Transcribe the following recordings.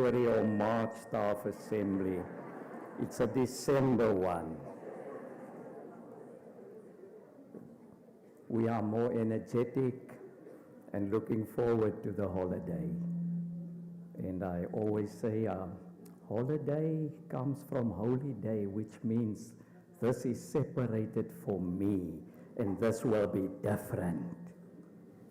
February or March staff assembly. It's a December one. We are more energetic and looking forward to the holiday. And I always say, holiday comes from holy day, which means this is separated for me, and this will be different.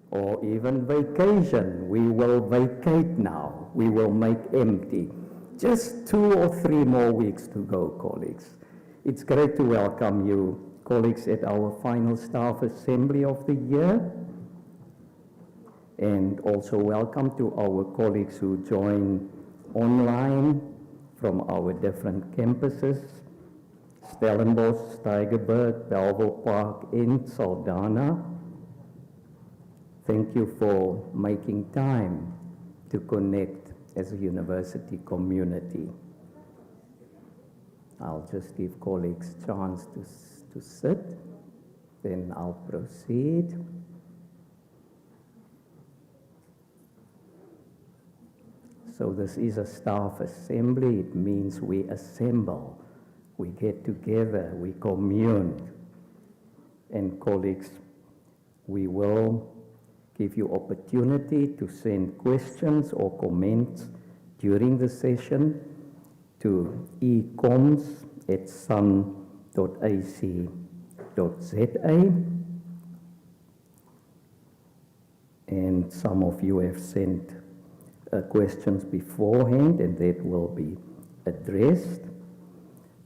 Or even vacation, we will vacate now, we will make empty. Just 2 or 3 more weeks to go, colleagues. It's great to welcome you, colleagues, at our final staff assembly of the year. And also welcome to our colleagues who join online from our different campuses, Stellenbosch, Tygerberg, Belleville Park, and Saldanha. Thank you for making time to connect as a university community. I'll just give colleagues a chance to sit, then I'll proceed. So this is a staff assembly. It means we assemble, we get together, we commune. And colleagues, we will give you opportunity to send questions or comments during the session to ecoms@sun.ac.za. And some of you have sent questions beforehand, and that will be addressed.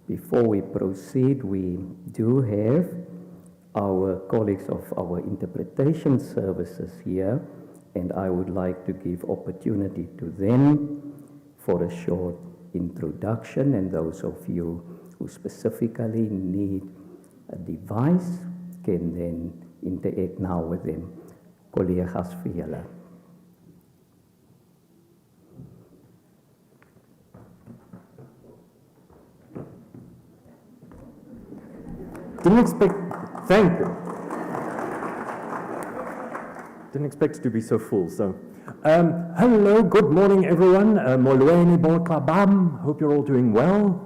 Before we proceed, we do have our colleagues of our interpretation services here, and I would like to give opportunity to them for a short introduction, and those of you who specifically need a device can then interact now with them. Collega's vir julle. Didn't expect, thank you. Didn't expect it to be so full. So, hello, good morning, everyone. Molweni Bolkabam. Hope you're all doing well.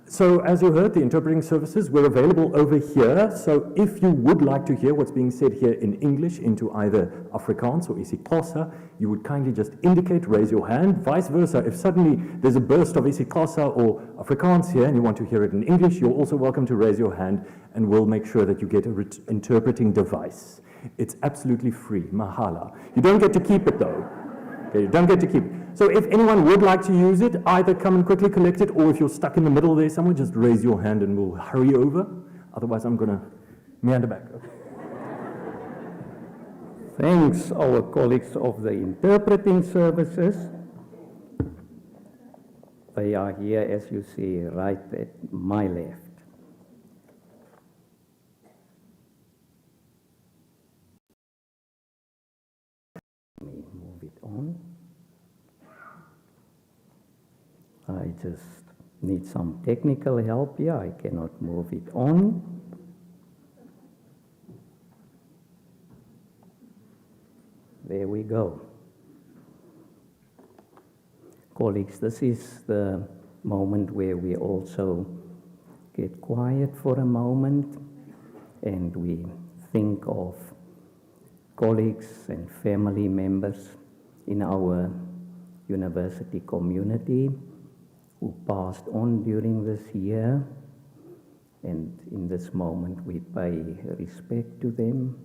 So, as you heard, the interpreting services, we're available over here. So, if you would like to hear what's being said here in English into either Afrikaans or isiXhosa, you would kindly just indicate, raise your hand. Vice versa, if suddenly there's a burst of isiXhosa or Afrikaans here and you want to hear it in English, you're also welcome to raise your hand, and we'll make sure that you get an interpreting device. It's absolutely free, mahala. You don't get to keep it though. Okay, you don't get to keep it. So if anyone would like to use it, either come and quickly collect it, or if you're stuck in the middle there somewhere, just raise your hand and we'll hurry over. Otherwise, I'm going to meander back. Thanks, our colleagues of the interpreting services. They are here, as you see, right at my left. Let me move it on. I just need some technical help here. I cannot move it on. There we go. Colleagues, this is the moment where we also get quiet for a moment and we think of colleagues and family members in our university community who passed on during this year, and in this moment we pay respect to them.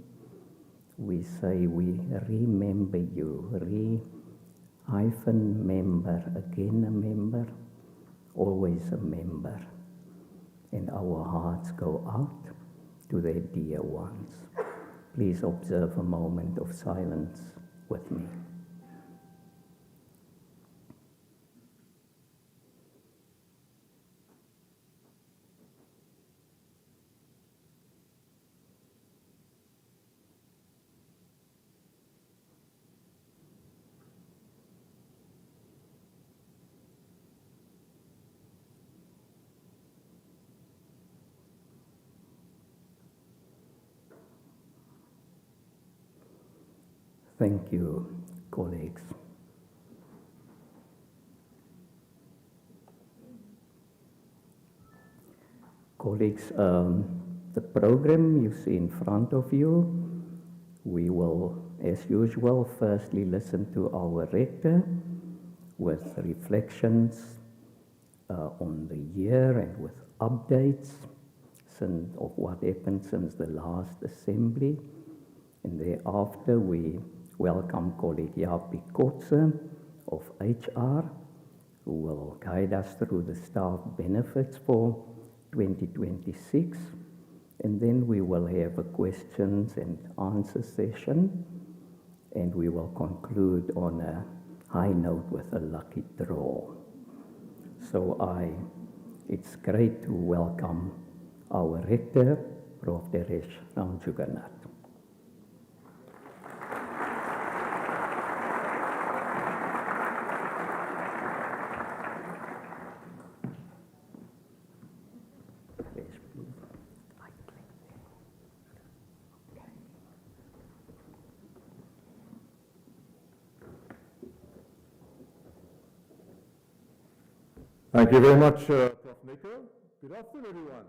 We say we remember you, member, again a member, always a member, and our hearts go out to their dear ones. Please observe a moment of silence with me. Thank you, colleagues. Colleagues, the program you see in front of you, we will, as usual, firstly listen to our rector with reflections on the year and with updates of what happened since the last assembly. And thereafter, we welcome colleague Jaapie Kotze of HR, who will guide us through the staff benefits for 2026. And then we will have a questions and answer session, and we will conclude on a high note with a lucky draw. So it's great to welcome our rector, Prof. Deresh Ramjuganath. Thank you very much, Prof. Nico. Good afternoon, everyone.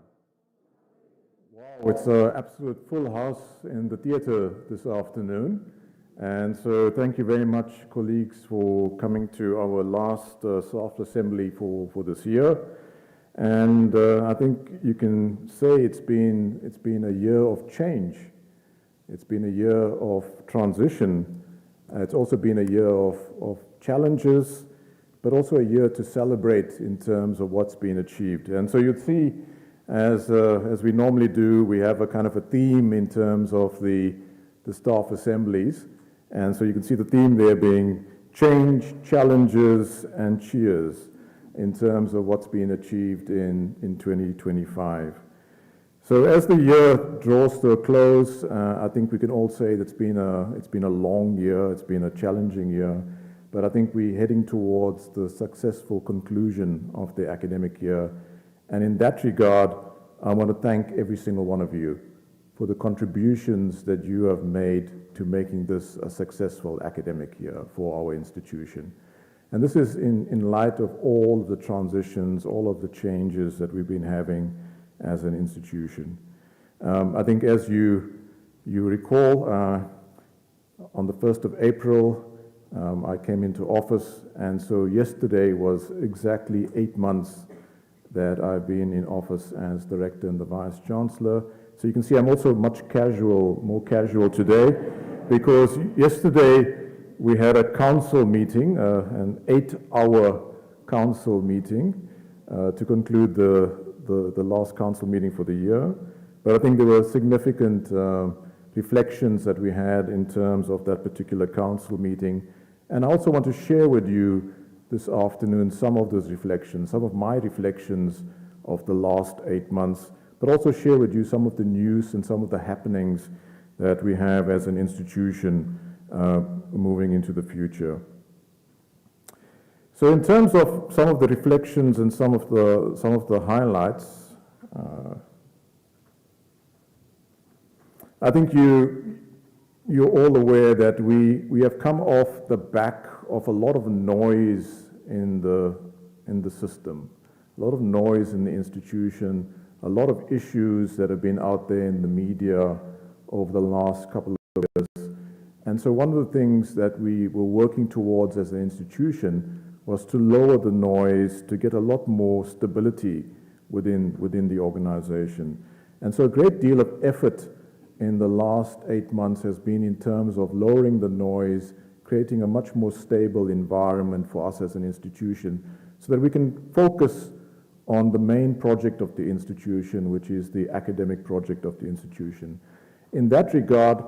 Wow, it's an absolute full house in the theatre this afternoon. And so thank you very much, colleagues, for coming to our last staff assembly for this year. And I think you can say it's been a year of change. It's been a year of transition. It's also been a year of challenges, but also a year to celebrate in terms of what's been achieved. And so you'd see, as we normally do, we have a kind of a theme in terms of the staff assemblies. And so you can see the theme there being change, challenges, and cheers in terms of what's been achieved in 2025. So as the year draws to a close, I think we can all say that it's been a long year, it's been a challenging year. But I think we're heading towards the successful conclusion of the academic year. And in that regard, I want to thank every single one of you for the contributions that you have made to making this a successful academic year for our institution. And this is in light of all the transitions, all of the changes that we've been having as an institution. I think as you recall, on the 1st of April, I came into office, and so yesterday was exactly 8 months that I've been in office as director and the vice chancellor. So you can see I'm also more casual today, because yesterday we had a council meeting, an 8-hour council meeting to conclude the last council meeting for the year. But I think there were significant reflections that we had in terms of that particular council meeting. And I also want to share with you this afternoon some of those reflections, some of my reflections of the last 8 months, but also share with you some of the news and some of the happenings that we have as an institution moving into the future. So in terms of some of the reflections and some of the highlights, I think you're all aware that we have come off the back of a lot of noise in the system, a lot of noise in the institution, a lot of issues that have been out there in the media over the last couple of years. And so one of the things that we were working towards as an institution was to lower the noise, to get a lot more stability within the organization. And so a great deal of effort in the last 8 months has been in terms of lowering the noise, creating a much more stable environment for us as an institution, so that we can focus on the main project of the institution, which is the academic project of the institution. In that regard,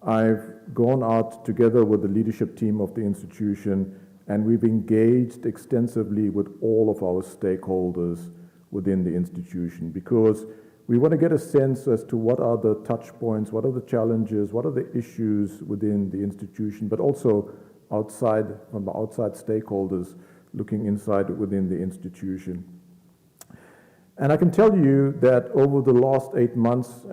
I've gone out together with the leadership team of the institution, and we've engaged extensively with all of our stakeholders within the institution, because we want to get a sense as to what are the touch points, what are the challenges, what are the issues within the institution, but also from the outside stakeholders looking inside within the institution. And I can tell you that over the last 8 months,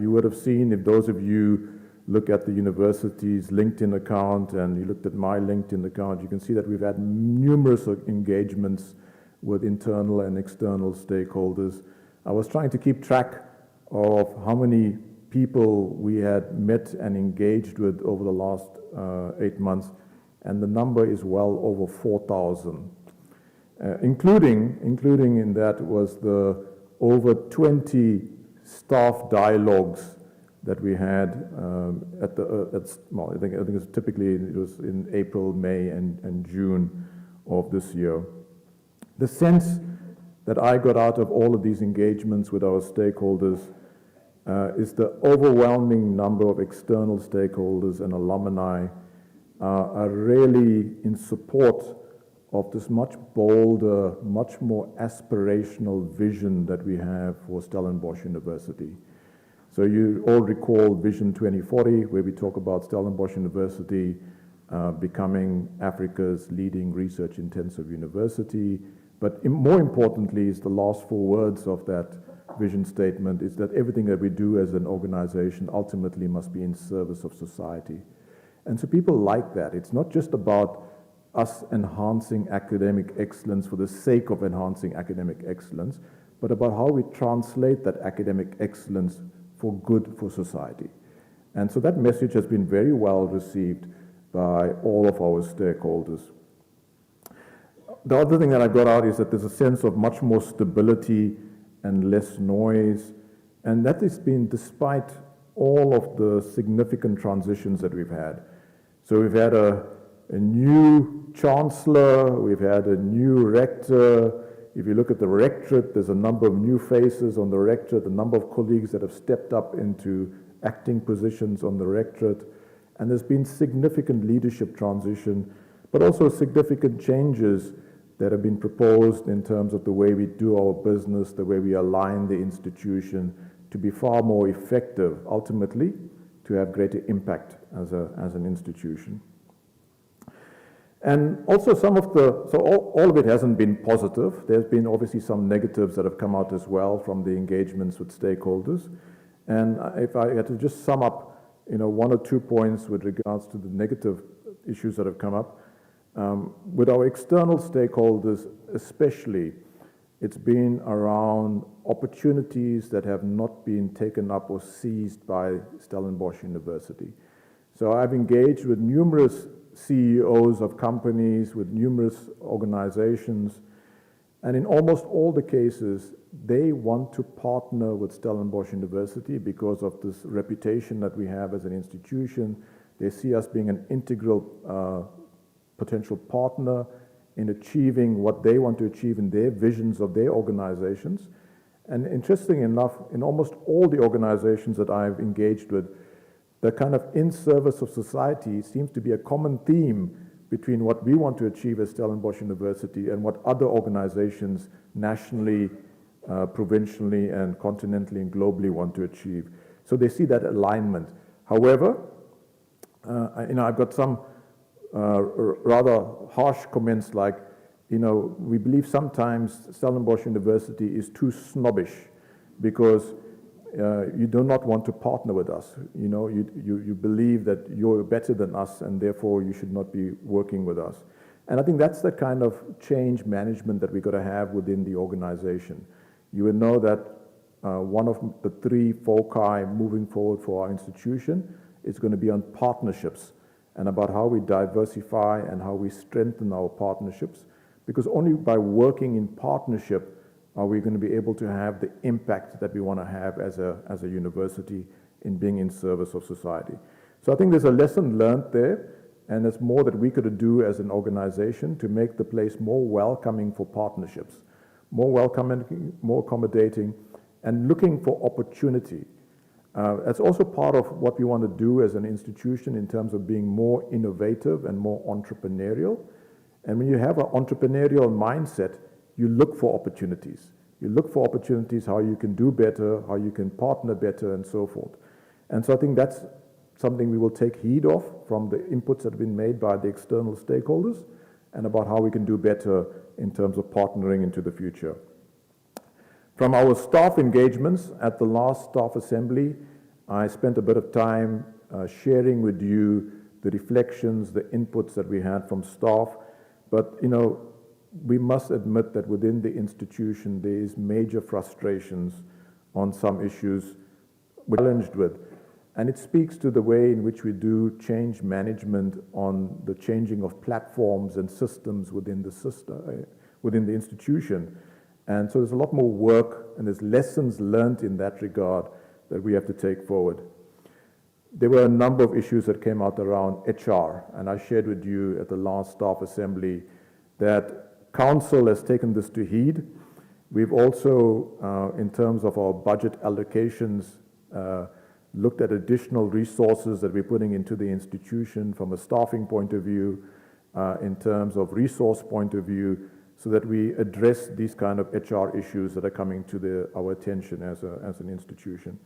you would have seen, if those of you look at the university's LinkedIn account and you looked at my LinkedIn account, you can see that we've had numerous engagements with internal and external stakeholders. I was trying to keep track of how many people we had met and engaged with over the last 8 months, and the number is well over 4,000. Including in that was the over 20 staff dialogues that we had well, I think it's typically it was in April, May, and June of this year. The sense that I got out of all of these engagements with our stakeholders is the overwhelming number of external stakeholders and alumni are really in support of this much bolder, much more aspirational vision that we have for Stellenbosch University. So you all recall Vision 2040, where we talk about Stellenbosch University becoming Africa's leading research-intensive university. But more importantly is the last 4 words of that vision statement is that everything that we do as an organization ultimately must be in service of society. And so people like that. It's not just about us enhancing academic excellence for the sake of enhancing academic excellence, but about how we translate that academic excellence for good for society. And so that message has been very well received by all of our stakeholders. The other thing that I got out is that there's a sense of much more stability and less noise, and that has been despite all of the significant transitions that we've had. So we've had a new chancellor, we've had a new rector. If you look at the rectorate, there's a number of new faces on the rectorate, a number of colleagues that have stepped up into acting positions on the rectorate, and there's been significant leadership transition, but also significant changes that have been proposed in terms of the way we do our business, the way we align the institution to be far more effective, ultimately, to have greater impact as an institution. And also so all of it hasn't been positive. There's been obviously some negatives that have come out as well from the engagements with stakeholders. And if I had to just sum up, 1 or 2 points with regards to the negative issues that have come up, with our external stakeholders especially, it's been around opportunities that have not been taken up or seized by Stellenbosch University. So I've engaged with numerous CEOs of companies, with numerous organizations, and in almost all the cases, they want to partner with Stellenbosch University because of this reputation that we have as an institution. They see us being an integral potential partner in achieving what they want to achieve in their visions of their organizations. And interesting enough, in almost all the organizations that I've engaged with, the kind of in service of society seems to be a common theme between what we want to achieve as Stellenbosch University and what other organizations nationally, provincially, and continentally and globally want to achieve. So they see that alignment. However, I've got some rather harsh comments like, we believe sometimes Stellenbosch University is too snobbish because you do not want to partner with us. You believe that you're better than us and therefore you should not be working with us. And I think that's the kind of change management that we've got to have within the organization. You will know that one of the 3 foci moving forward for our institution is going to be on partnerships and about how we diversify and how we strengthen our partnerships, because only by working in partnership are we going to be able to have the impact that we want to have as a university in being in service of society. So I think there's a lesson learned there, and there's more that we could do as an organization to make the place more welcoming for partnerships, more welcoming, more accommodating, and looking for opportunity. That's also part of what we want to do as an institution in terms of being more innovative and more entrepreneurial. And when you have an entrepreneurial mindset, you look for opportunities. You look for opportunities, how you can do better, how you can partner better, and so forth. And so I think that's something we will take heed of from the inputs that have been made by the external stakeholders and about how we can do better in terms of partnering into the future. From our staff engagements at the last staff assembly, I spent a bit of time sharing with you the reflections, the inputs that we had from staff. But, we must admit that within the institution there is major frustrations on some issues we're challenged with. And it speaks to the way in which we do change management on the changing of platforms and systems within the system, within the institution. And so there's a lot more work and there's lessons learned in that regard that we have to take forward. There were a number of issues that came out around HR, and I shared with you at the last staff assembly that Council has taken this to heed. We've also, in terms of our budget allocations, looked at additional resources that we're putting into the institution from a staffing point of view, in terms of resource point of view, so that we address these kind of HR issues that are coming to our attention as an institution.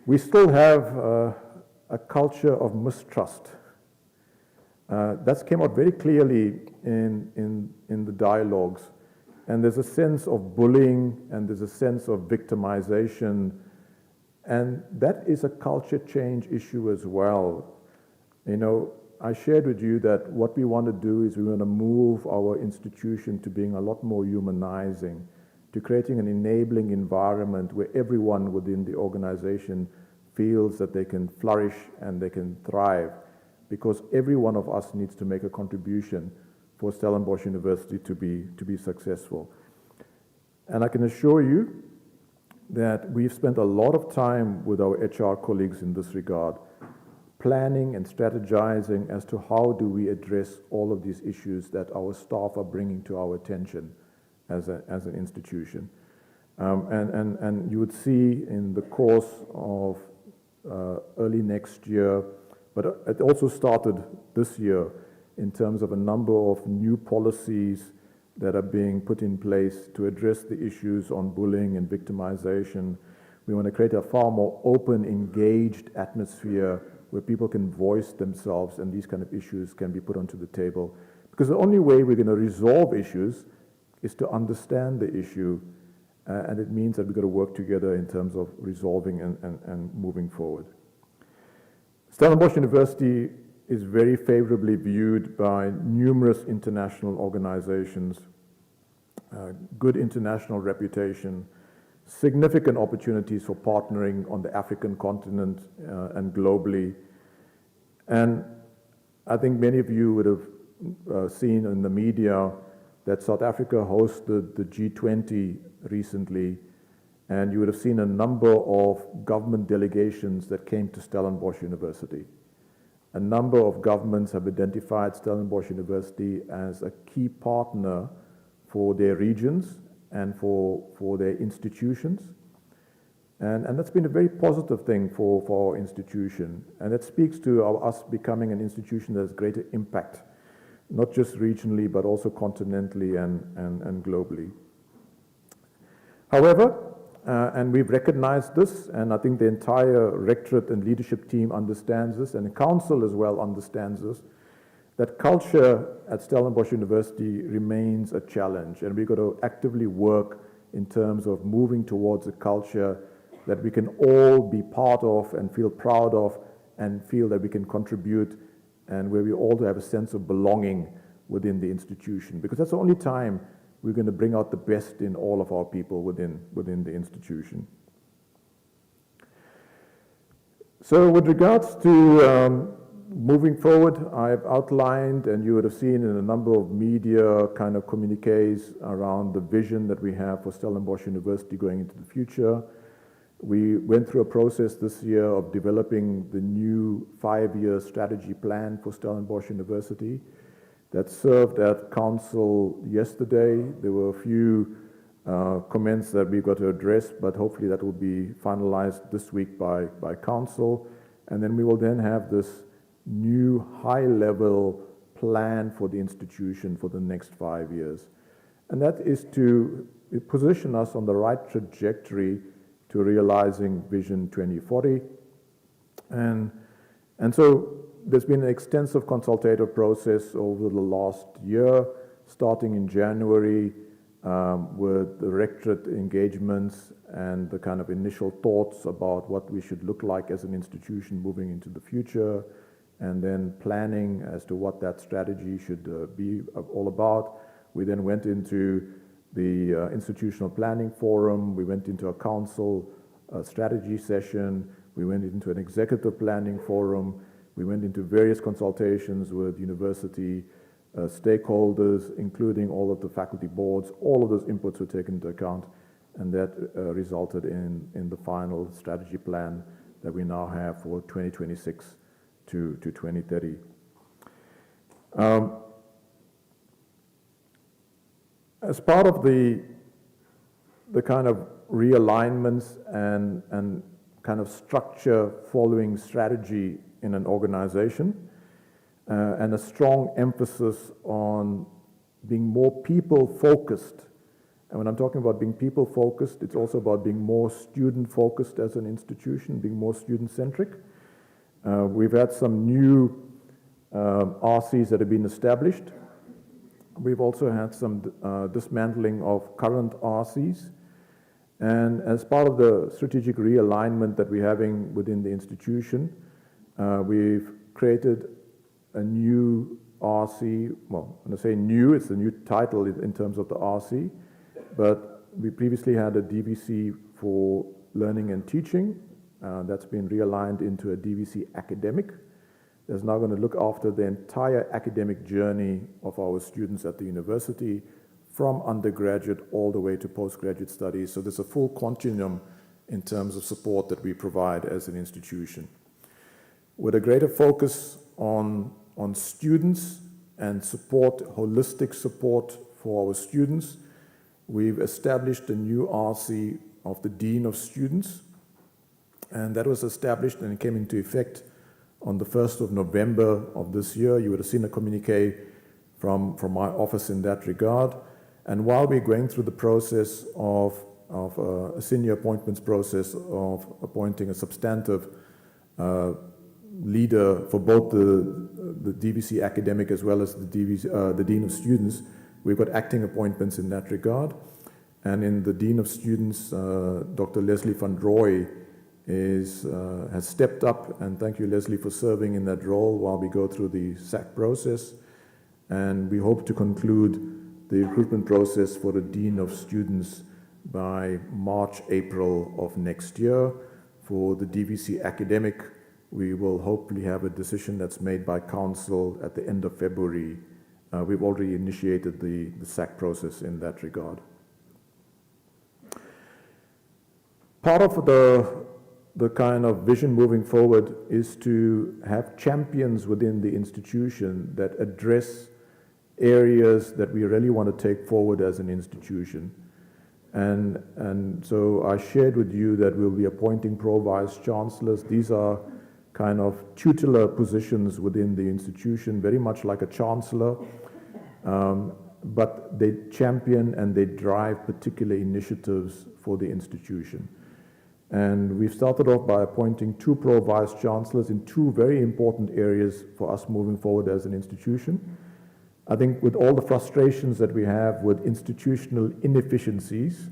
We still have a culture of mistrust. That's came out very clearly in the dialogues. And there's a sense of bullying and there's a sense of victimization. And that is a culture change issue as well. You know, I shared with you that what we want to do is we want to move our institution to being a lot more humanizing, to creating an enabling environment where everyone within the organization feels that they can flourish and they can thrive, because every one of us needs to make a contribution for Stellenbosch University to be successful. And I can assure you that we've spent a lot of time with our HR colleagues in this regard, planning and strategizing as to how do we address all of these issues that our staff are bringing to our attention as an institution. And you would see in the course of early next year, but it also started this year in terms of a number of new policies that are being put in place to address the issues on bullying and victimization. We want to create a far more open, engaged atmosphere where people can voice themselves and these kind of issues can be put onto the table. Because the only way we're going to resolve issues is to understand the issue, and it means that we've got to work together in terms of resolving and moving forward. Stellenbosch University is very favorably viewed by numerous international organizations, good international reputation, significant opportunities for partnering on the African continent and globally. And I think many of you would have seen in the media that South Africa hosted the G20 recently, and you would have seen a number of government delegations that came to Stellenbosch University. A number of governments have identified Stellenbosch University as a key partner for their regions and for their institutions. And that's been a very positive thing for our institution. And it speaks to us becoming an institution that has greater impact, not just regionally, but also continentally and globally. However, and we've recognized this, and I think the entire rectorate and leadership team understands this, and the council as well understands this, that culture at Stellenbosch University remains a challenge, and we've got to actively work in terms of moving towards a culture that we can all be part of and feel proud of and feel that we can contribute, and where we all have a sense of belonging within the institution, because that's the only time we're going to bring out the best in all of our people within the institution. So with regards to moving forward, I've outlined, and you would have seen in a number of media kind of communiques around the vision that we have for Stellenbosch University going into the future. We went through a process this year of developing the new 5-year strategy plan for Stellenbosch University that served at council yesterday. There were a few comments that we've got to address, but hopefully that will be finalized this week by council. And then we will then have this new high-level plan for the institution for the next 5 years. And that is to position us on the right trajectory to realizing Vision 2040. And so there's been an extensive consultative process over the last year, starting in January with the rectorate engagements and the kind of initial thoughts about what we should look like as an institution moving into the future, and then planning as to what that strategy should be all about. We then went into the institutional planning forum. We went into a council strategy session. We went into an executive planning forum. We went into various consultations with university stakeholders, including all of the faculty boards. All of those inputs were taken into account, and that resulted in the final strategy plan that we now have for 2026 to 2030. As part of the kind of realignments and kind of structure following strategy in an organization, and a strong emphasis on being more people-focused. And when I'm talking about being people-focused, it's also about being more student-focused as an institution, being more student-centric. We've had some new RCs that have been established. We've also had some dismantling of current RCs. And as part of the strategic realignment that we're having within the institution, we've created a new RC. Well, when I say new, it's a new title in terms of the RC, but we previously had a DVC for learning and teaching. That's been realigned into a DVC academic. That's now going to look after the entire academic journey of our students at the university, from undergraduate all the way to postgraduate studies. So there's a full continuum in terms of support that we provide as an institution. With a greater focus on students and support, holistic support for our students, we've established a new RC of the Dean of Students, and that was established and it came into effect on the 1st of November of this year. You would have seen a communique from my office in that regard. And while we're going through the process of a senior appointments process of appointing a substantive leader for both the DVC academic as well as the Dean of Students, we've got acting appointments in that regard. And in the Dean of Students, Dr. Leslie van Rooy has stepped up, and thank you, Leslie, for serving in that role while we go through the SAC process. And we hope to conclude the recruitment process for the Dean of Students by March, April of next year. For the DVC academic, we will hopefully have a decision that's made by council at the end of February. We've already initiated the SAC process in that regard. Part of the kind of vision moving forward is to have champions within the institution that address areas that we really want to take forward as an institution. And so I shared with you that we'll be appointing pro-vice chancellors. These are kind of tutelar positions within the institution, very much like a chancellor, but they champion and they drive particular initiatives for the institution. And we've started off by appointing 2 pro-vice chancellors in 2 very important areas for us moving forward as an institution. I think with all the frustrations that we have with institutional inefficiencies,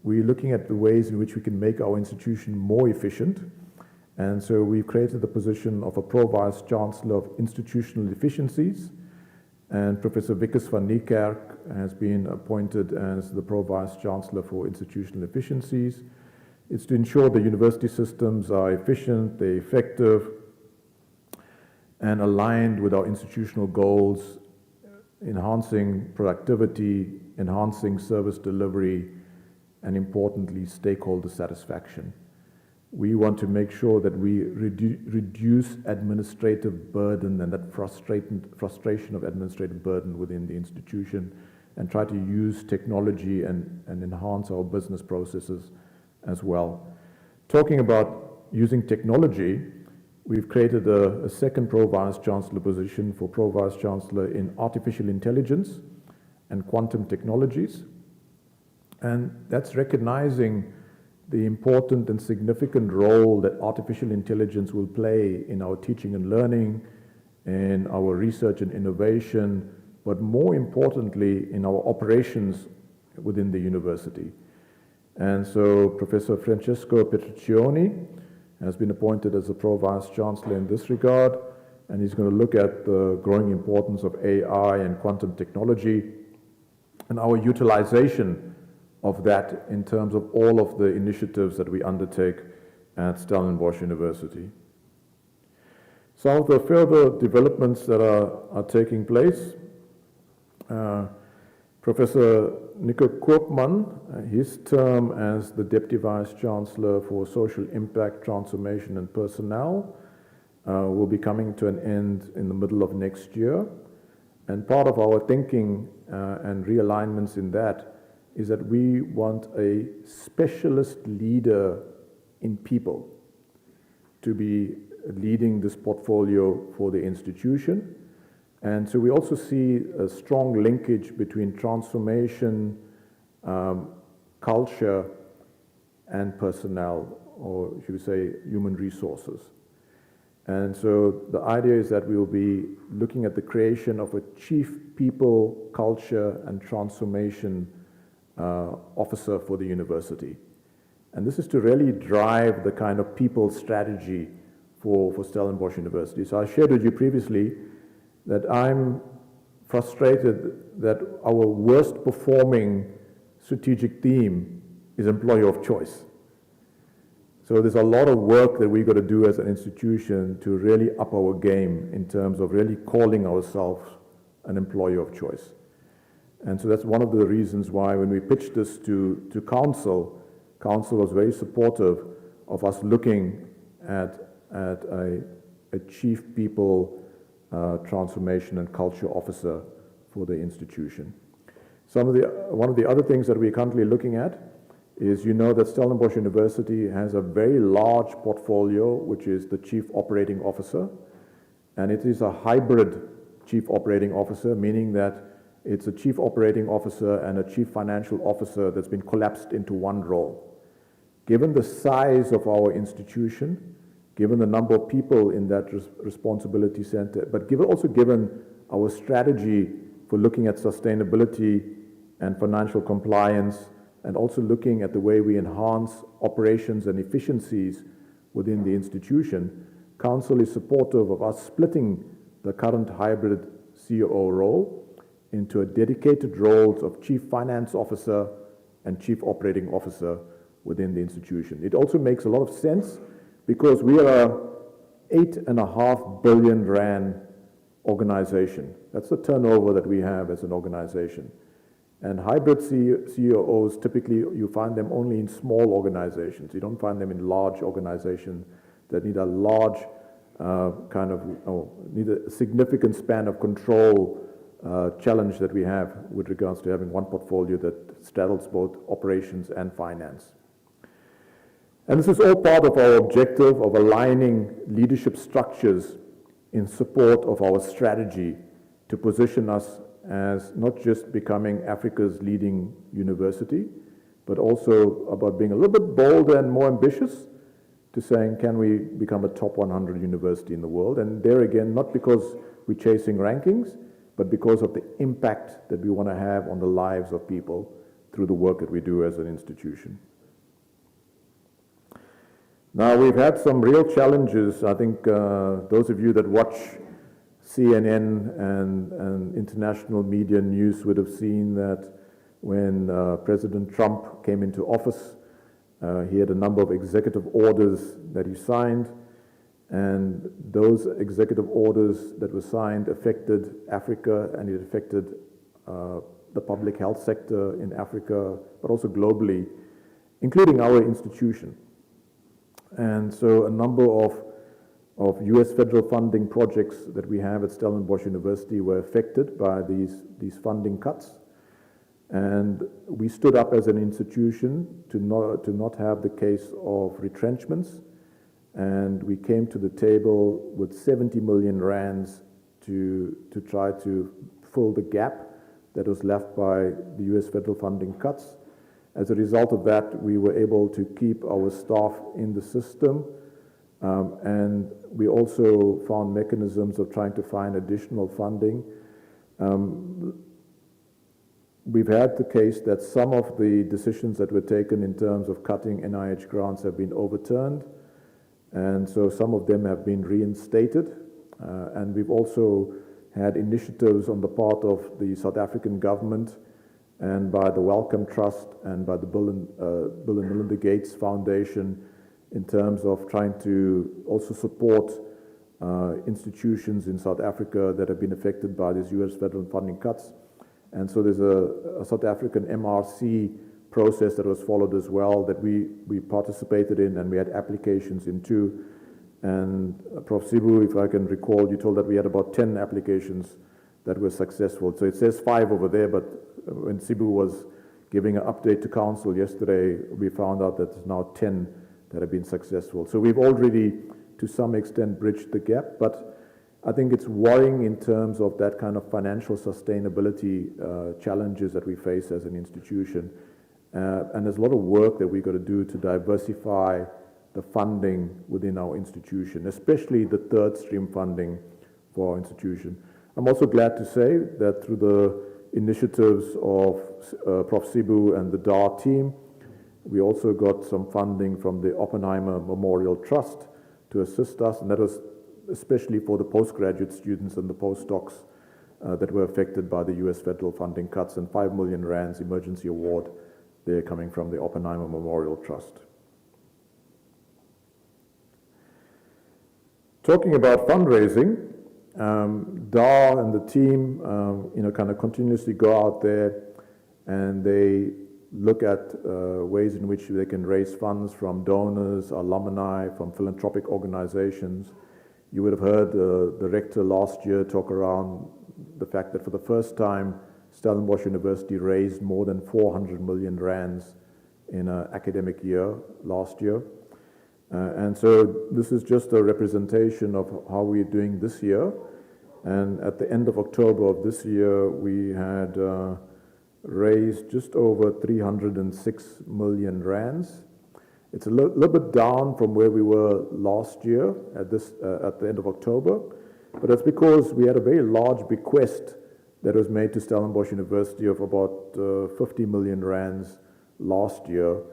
we're looking at the ways in which we can make our institution more efficient. And so we've created the position of a pro-vice chancellor of institutional efficiencies. And Professor Wikus van Niekerk has been appointed as the pro-vice chancellor for institutional efficiencies. It's to ensure the university systems are efficient, they're effective, and aligned with our institutional goals, enhancing productivity, enhancing service delivery, and importantly, stakeholder satisfaction. We want to make sure that we reduce administrative burden and that frustration of administrative burden within the institution, and try to use technology and enhance our business processes as well. Talking about using technology, we've created a second Pro-Vice Chancellor position for Pro-Vice Chancellor in Artificial Intelligence and Quantum Technologies. And that's recognizing the important and significant role that artificial intelligence will play in our teaching and learning, in our research and innovation, but more importantly, in our operations within the university. And so Professor Francesco Petruccioni has been appointed as the Pro-Vice Chancellor in this regard, and he's going to look at the growing importance of AI and quantum technology and our utilization of that in terms of all of the initiatives that we undertake at Stellenbosch University. Some of the further developments that are taking place, Professor Nico Koopman, his term as the Deputy Vice Chancellor for Social Impact, Transformation and Personnel will be coming to an end in the middle of next year. And part of our thinking and realignments in that is that we want a specialist leader in people to be leading this portfolio for the institution. And so we also see a strong linkage between transformation, culture, and personnel, or should we say human resources. And so the idea is that we will be looking at the creation of a chief people, culture, and transformation officer for the university. And this is to really drive the kind of people strategy for Stellenbosch University. So I shared with you previously that I'm frustrated that our worst performing strategic theme is employer of choice. So there's a lot of work that we've got to do as an institution to really up our game in terms of really calling ourselves an employer of choice. And so that's one of the reasons why when we pitched this to Council was very supportive of us looking at a chief people transformation and culture officer for the institution. One of the other things that we're currently looking at is, you know, that Stellenbosch University has a very large portfolio, which is the Chief Operating Officer, and it is a hybrid Chief Operating Officer, meaning that it's a Chief Operating Officer and a Chief Financial Officer that's been collapsed into one role. Given the size of our institution, given the number of people in that responsibility center, but also given our strategy for looking at sustainability and financial compliance, and also looking at the way we enhance operations and efficiencies within the institution, Council is supportive of us splitting the current hybrid COO role into a dedicated roles of Chief Finance Officer and Chief Operating Officer within the institution. It also makes a lot of sense because we are a 8.5 billion rand organization. That's the turnover that we have as an organization. And hybrid CEOs, typically you find them only in small organizations. You don't find them in large organizations that need a large need a significant span of control challenge that we have with regards to having one portfolio that straddles both operations and finance. And this is all part of our objective of aligning leadership structures in support of our strategy to position us as not just becoming Africa's leading university, but also about being a little bit bolder and more ambitious to saying, can we become a top 100 university in the world? And there again, not because we're chasing rankings, but because of the impact that we want to have on the lives of people through the work that we do as an institution. Now, we've had some real challenges. I think those of you that watch CNN and international media news would have seen that when President Trump came into office, he had a number of executive orders that he signed, and those executive orders that were signed affected Africa, and it affected the public health sector in Africa, but also globally, including our institution. And so a number of US federal funding projects that we have at Stellenbosch University were affected by these funding cuts. And we stood up as an institution to not have the case of retrenchments. And we came to the table with 70 million rands to try to fill the gap that was left by the US federal funding cuts. As a result of that, we were able to keep our staff in the system, and we also found mechanisms of trying to find additional funding. We've had the case that some of the decisions that were taken in terms of cutting NIH grants have been overturned, and so some of them have been reinstated, and we've also had initiatives on the part of the South African government and by the Wellcome Trust and by the Bill and Melinda Gates Foundation in terms of trying to also support institutions in South Africa that have been affected by these US federal funding cuts. And so there's a South African MRC process that was followed as well that we participated in, and we had applications into. And Prof. Sibu, if I can recall, you told that we had about 10 applications that were successful. So it says 5 over there, but when Sibu was giving an update to council yesterday, we found out that there's now 10 that have been successful. So we've already, to some extent, bridged the gap, but I think it's worrying in terms of that kind of financial sustainability challenges that we face as an institution. And there's a lot of work that we've got to do to diversify the funding within our institution, especially the third stream funding for our institution. I'm also glad to say that through the initiatives of Prof. Sibu and the DAR team, we also got some funding from the Oppenheimer Memorial Trust to assist us, and that was especially for the postgraduate students and the postdocs that were affected by the US federal funding cuts, and 5 million rands emergency award there coming from the Oppenheimer Memorial Trust. Talking about fundraising, DAR and the team, kind of continuously go out there and they look at ways in which they can raise funds from donors, alumni, from philanthropic organizations. You would have heard the rector last year talk around the fact that for the first time, Stellenbosch University raised more than 400 million rands in an academic year last year. And so this is just a representation of how we're doing this year. And at the end of October of this year, we had raised just over 306 million rands. It's a little bit down from where we were last year at the end of October, but that's because we had a very large bequest that was made to Stellenbosch University of about 50 million rands last year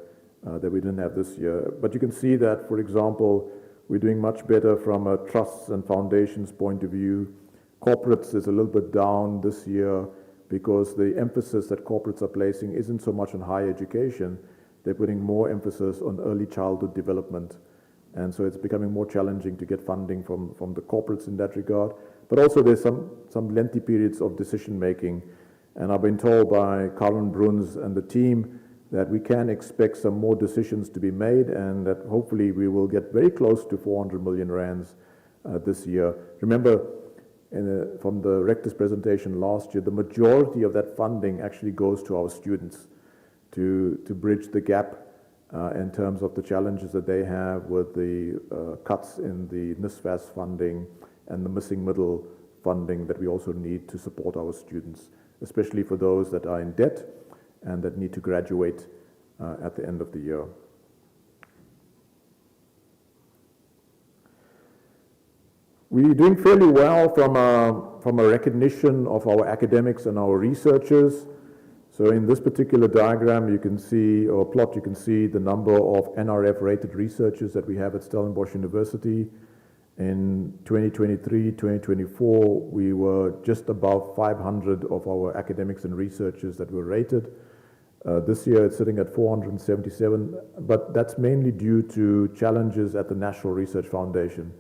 that we didn't have this year. But you can see that, for example, we're doing much better from a trusts and foundations point of view. Corporates is a little bit down this year because the emphasis that corporates are placing isn't so much on higher education. They're putting more emphasis on early childhood development. And so it's becoming more challenging to get funding from the corporates in that regard. But also there's some lengthy periods of decision making. And I've been told by Karen Bruns and the team that we can expect some more decisions to be made, and that hopefully we will get very close to 400 million rands this year. Remember, from the rector's presentation last year, the majority of that funding actually goes to our students to bridge the gap in terms of the challenges that they have with the cuts in the NSFAS funding and the missing middle funding that we also need to support our students, especially for those that are in debt and that need to graduate at the end of the year. We're doing fairly well from a recognition of our academics and our researchers. So in this particular diagram, you can see, or plot, you can see the number of NRF-rated researchers that we have at Stellenbosch University. In 2023, 2024, we were just above 500 of our academics and researchers that were rated. This year it's sitting at 477, but that's mainly due to challenges at the National Research Foundation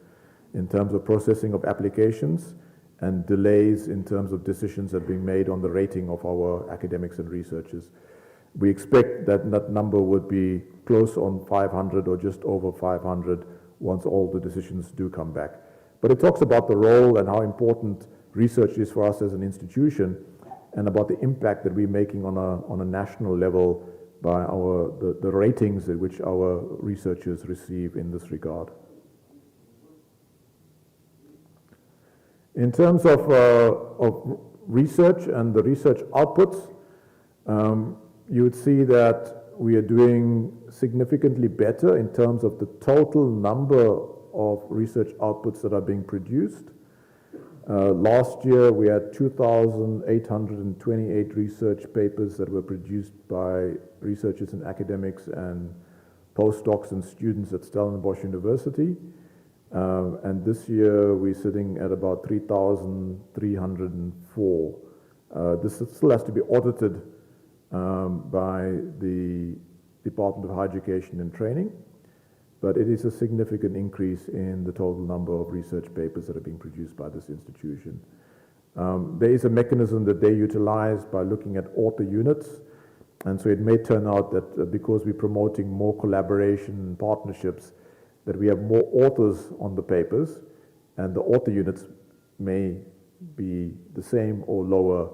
in terms of processing of applications and delays in terms of decisions that are being made on the rating of our academics and researchers. We expect that that number would be close on 500 or just over 500 once all the decisions do come back. But it talks about the role and how important research is for us as an institution, and about the impact that we're making on a national level by the ratings at which our researchers receive in this regard. In terms of research and the research outputs, you would see that we are doing significantly better in terms of the total number of research outputs that are being produced. Last year, we had 2,828 research papers that were produced by researchers and academics and postdocs and students at Stellenbosch University. And this year, we're sitting at about 3,304. This still has to be audited by the Department of Higher Education and Training, but it is a significant increase in the total number of research papers that are being produced by this institution. There is a mechanism that they utilize by looking at author units, and so it may turn out that because we're promoting more collaboration and partnerships, that we have more authors on the papers, and the author units may be the same or lower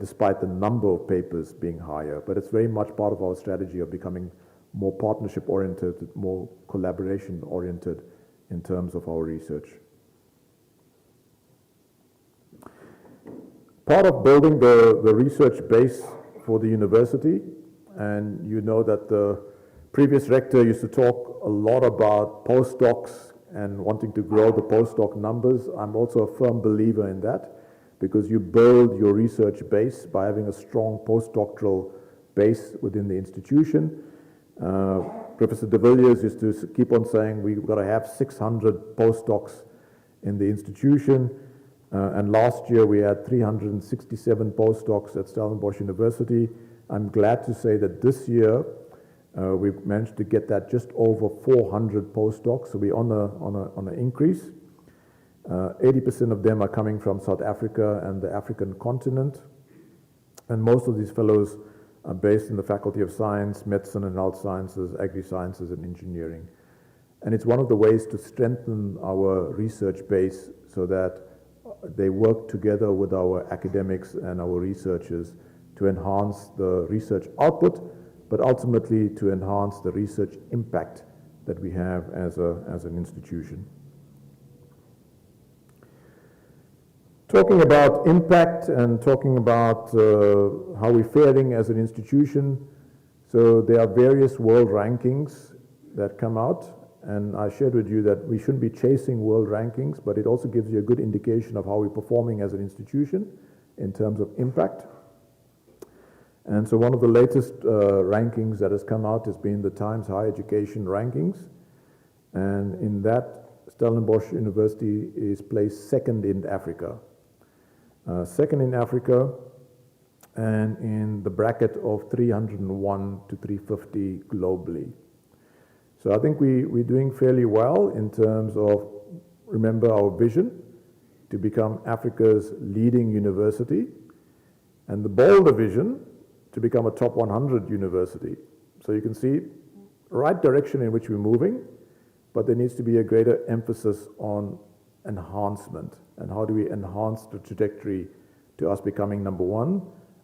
despite the number of papers being higher. But it's very much part of our strategy of becoming more partnership-oriented, more collaboration-oriented in terms of our research. Part of building the research base for the university, and you know that the previous rector used to talk a lot about postdocs and wanting to grow the postdoc numbers. I'm also a firm believer in that, because you build your research base by having a strong postdoctoral base within the institution. Professor de Villiers used to keep on saying we've got to have 600 postdocs in the institution, and last year we had 367 postdocs at Stellenbosch University. I'm glad to say that this year we've managed to get that just over 400 postdocs, so we're on an increase. 80% of them are coming from South Africa and the African continent, and most of these fellows are based in the Faculty of Science, Medicine and Health Sciences, Agri-Sciences and Engineering. And it's one of the ways to strengthen our research base so that they work together with our academics and our researchers to enhance the research output, but ultimately to enhance the research impact that we have as an institution. Talking about impact and talking about how we're faring as an institution, so there are various world rankings that come out, and I shared with you that we shouldn't be chasing world rankings, but it also gives you a good indication of how we're performing as an institution in terms of impact. And so one of the latest rankings that has come out has been the Times Higher Education rankings, and in that Stellenbosch University is placed second in Africa. Second in Africa, and in the bracket of 301 to 350 globally. So I think we're doing fairly well in terms of, remember our vision, to become Africa's leading university, and the bolder vision to become a top 100 university. So you can see right direction in which we're moving, but there needs to be a greater emphasis on enhancement, and how do we enhance the trajectory to us becoming number one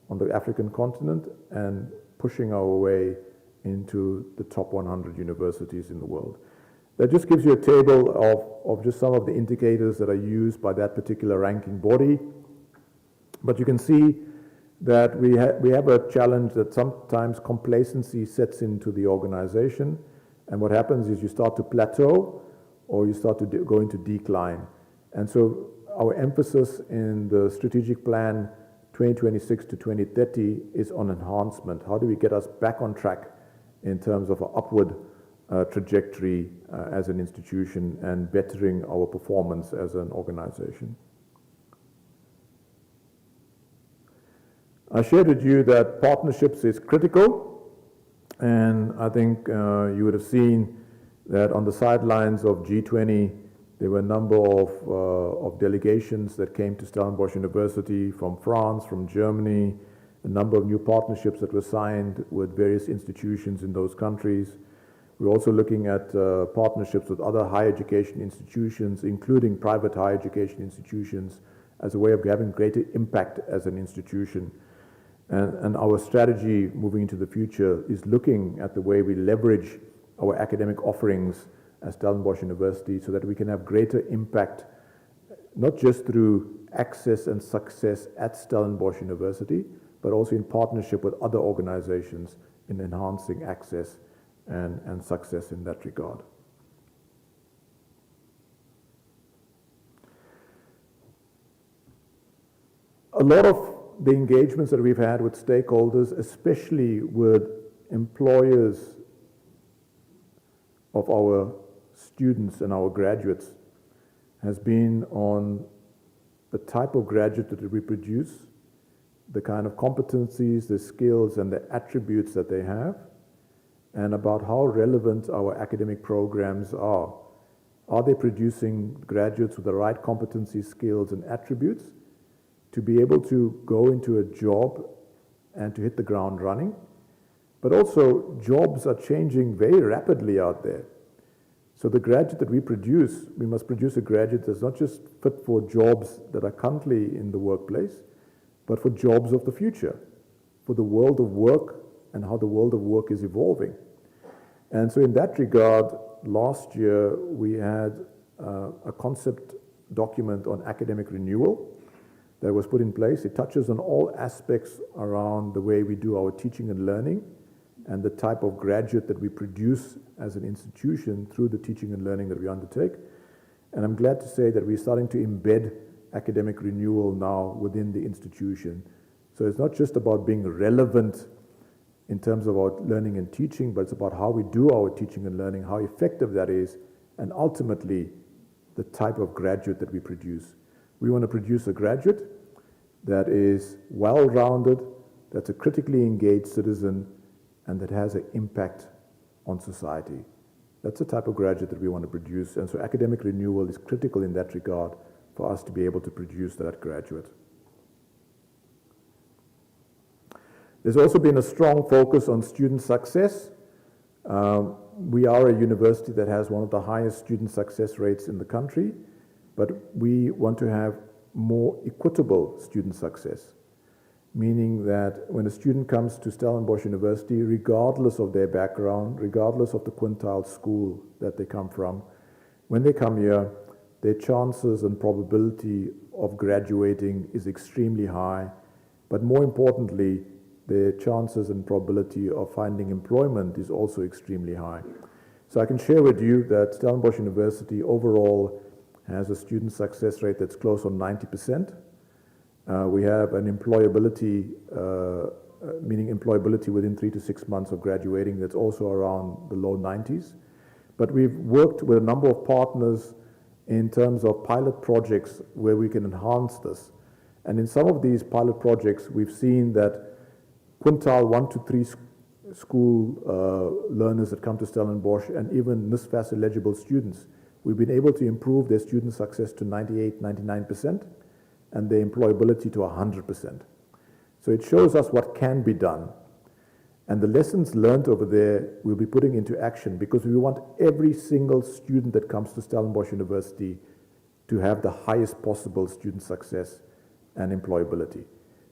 on the African continent and pushing our way into the top 100 universities in the world. That just gives you a table of just some of the indicators that are used by that particular ranking body. But you can see that we have a challenge that sometimes complacency sets into the organization, and what happens is you start to plateau or you start to go into decline. And so our emphasis in the strategic plan 2026 to 2030 is on enhancement. How do we get us back on track in terms of an upward trajectory as an institution and bettering our performance as an organization? I shared with you that partnerships is critical, and I think you would have seen that on the sidelines of G20, there were a number of delegations that came to Stellenbosch University from France, from Germany, a number of new partnerships that were signed with various institutions in those countries. We're also looking at partnerships with other higher education institutions, including private higher education institutions, as a way of having greater impact as an institution. And our strategy moving into the future is looking at the way we leverage our academic offerings at Stellenbosch University so that we can have greater impact, not just through access and success at Stellenbosch University, but also in partnership with other organizations in enhancing access and success in that regard. A lot of the engagements that we've had with stakeholders, especially with employers of our students and our graduates, has been on the type of graduate that we produce, the kind of competencies, the skills, and the attributes that they have, and about how relevant our academic programs are. Are they producing graduates with the right competencies, skills, and attributes to be able to go into a job and to hit the ground running? But also, jobs are changing very rapidly out there. So the graduate that we produce, we must produce a graduate that's not just fit for jobs that are currently in the workplace, but for jobs of the future, for the world of work and how the world of work is evolving. And so in that regard, last year we had a concept document on academic renewal that was put in place. It touches on all aspects around the way we do our teaching and learning and the type of graduate that we produce as an institution through the teaching and learning that we undertake. And I'm glad to say that we're starting to embed academic renewal now within the institution. So it's not just about being relevant in terms of our learning and teaching, but it's about how we do our teaching and learning, how effective that is, and ultimately the type of graduate that we produce. We want to produce a graduate that is well-rounded, that's a critically engaged citizen, and that has an impact on society. That's the type of graduate that we want to produce, and so academic renewal is critical in that regard for us to be able to produce that graduate. There's also been a strong focus on student success. We are a university that has one of the highest student success rates in the country, but we want to have more equitable student success, meaning that when a student comes to Stellenbosch University, regardless of their background, regardless of the quintile school that they come from, when they come here, their chances and probability of graduating is extremely high, but more importantly, their chances and probability of finding employment is also extremely high. So I can share with you that Stellenbosch University overall has a student success rate that's close on 90%. We have an employability, meaning employability within 3 to 6 months of graduating, that's also around the low 90s. But we've worked with a number of partners in terms of pilot projects where we can enhance this. And in some of these pilot projects, we've seen that quintile 1 to 3 school learners that come to Stellenbosch and even NSFAS eligible students, we've been able to improve their student success to 98, 99%. And their employability to 100%. So it shows us what can be done. And the lessons learned over there we'll be putting into action, because we want every single student that comes to Stellenbosch University to have the highest possible student success and employability.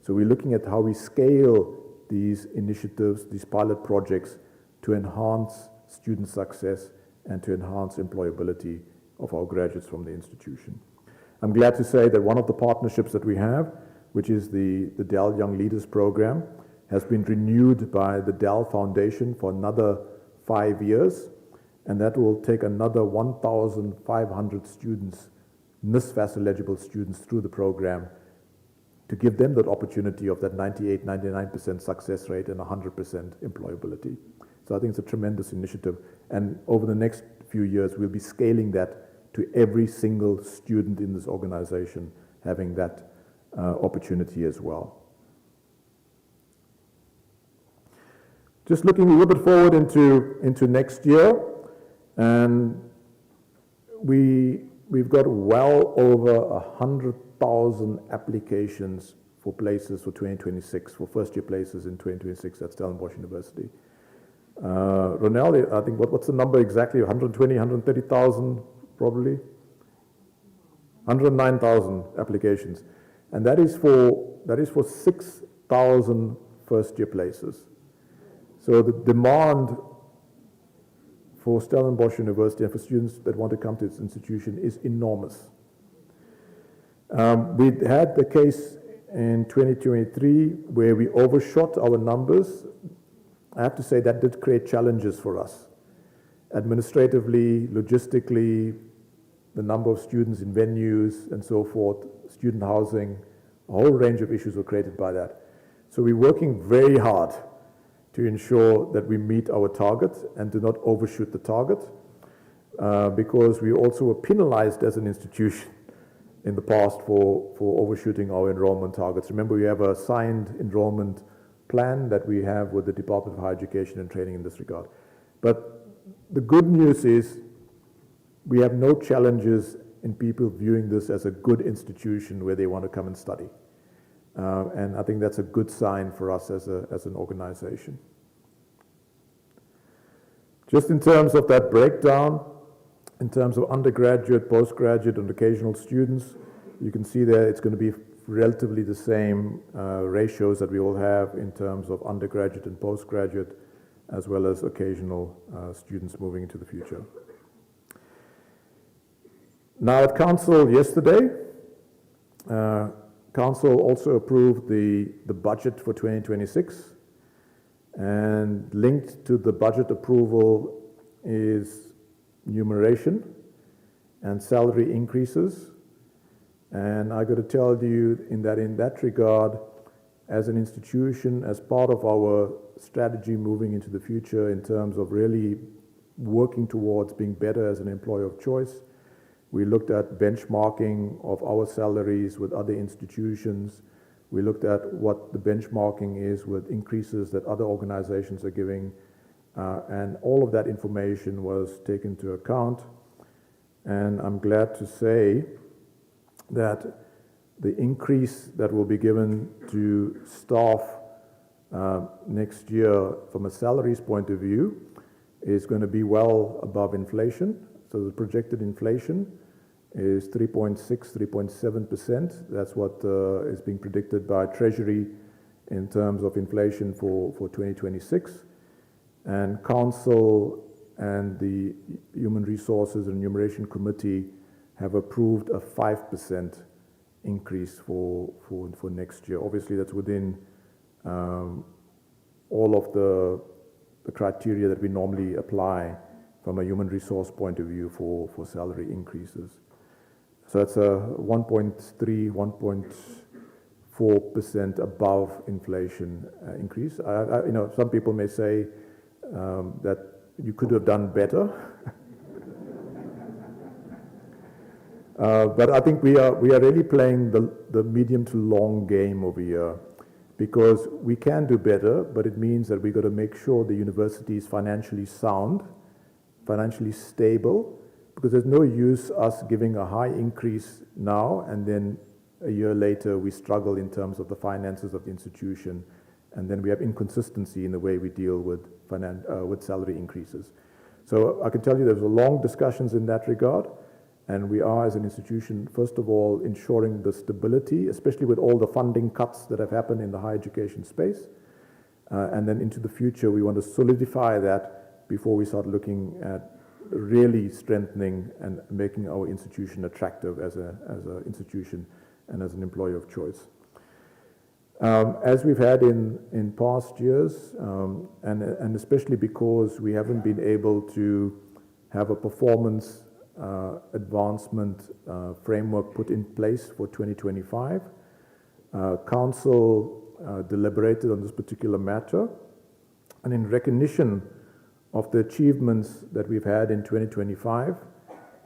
So we're looking at how we scale these initiatives, these pilot projects, to enhance student success and to enhance employability of our graduates from the institution. I'm glad to say that one of the partnerships that we have, which is the Dell Young Leaders Program, has been renewed by the Dell Foundation for another 5 years, and that will take another 1,500 students, NSFAS eligible students, through the program to give them that opportunity of that 98, 99% success rate and 100% employability. So I think it's a tremendous initiative, and over the next few years we'll be scaling that to every single student in this organization having that opportunity as well. Just looking a little bit forward into next year, and we've got well over 100,000 applications for places for 2026, for first year places in 2026 at Stellenbosch University. Ronel, I think what's the number exactly? 120, 130,000 probably? 109,000 applications. And that is for 6,000 first year places. So the demand for Stellenbosch University and for students that want to come to its institution is enormous. We had the case in 2023 where we overshot our numbers. I have to say that did create challenges for us. Administratively, logistically, the number of students in venues and so forth, student housing, a whole range of issues were created by that. So we're working very hard to ensure that we meet our target and do not overshoot the target, because we also were penalized as an institution in the past for overshooting our enrollment targets. Remember, we have a signed enrollment plan that we have with the Department of Higher Education and Training in this regard. But the good news is we have no challenges in people viewing this as a good institution where they want to come and study. And I think that's a good sign for us as an organization. Just in terms of that breakdown, in terms of undergraduate, postgraduate, and occasional students, you can see there it's going to be relatively the same ratios that we all have in terms of undergraduate and postgraduate, as well as occasional students moving into the future. Now at Council yesterday, Council also approved the budget for 2026, and linked to the budget approval is remuneration and salary increases. And I got to tell you in that regard, as an institution, as part of our strategy moving into the future in terms of really working towards being better as an employer of choice, we looked at benchmarking of our salaries with other institutions. We looked at what the benchmarking is with increases that other organizations are giving. And all of that information was taken into account. And I'm glad to say that the increase that will be given to staff next year from a salaries point of view is going to be well above inflation. So the projected inflation is 3.6, 3.7%. That's what is being predicted by Treasury in terms of inflation for 2026. And Council and the Human Resources and Remuneration Committee have approved a 5% increase for next year. Obviously, that's within all of the criteria that we normally apply from a human resource point of view for salary increases. So it's a 1.3, 1.4% above inflation increase. Some people may say that you could have done better. But I think we are really playing the medium to long game over here, because we can do better, but it means that we've got to make sure the university is financially sound, financially stable, because there's no use us giving a high increase now and then a year later we struggle in terms of the finances of the institution, and then we have inconsistency in the way we deal with salary increases. So I can tell you there's long discussions in that regard, and we are as an institution, first of all, ensuring the stability, especially with all the funding cuts that have happened in the higher education space. And then into the future, we want to solidify that before we start looking at really strengthening and making our institution attractive as an institution and as an employer of choice. As we've had in past years, and especially because we haven't been able to have a performance advancement framework put in place for 2025, Council deliberated on this particular matter, and in recognition of the achievements that we've had in 2025,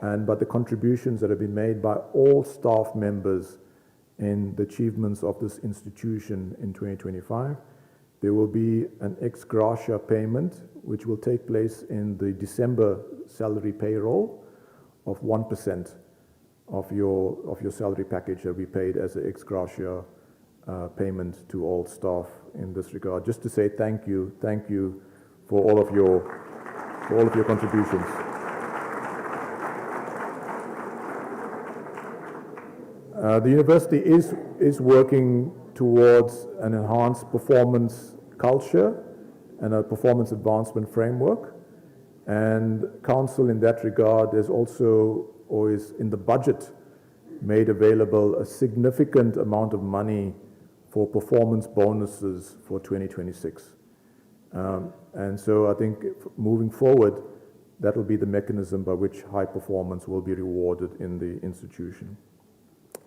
and by the contributions that have been made by all staff members in the achievements of this institution in 2025, there will be an ex gratia payment which will take place in the December salary payroll of 1% of your salary package that we paid as an ex gratia payment to all staff in this regard. Just to say thank you for all of your contributions. The university is working towards an enhanced performance culture and a performance advancement framework, and Council in that regard is also, or is in the budget, made available a significant amount of money for performance bonuses for 2026. And so I think moving forward, that will be the mechanism by which high performance will be rewarded in the institution.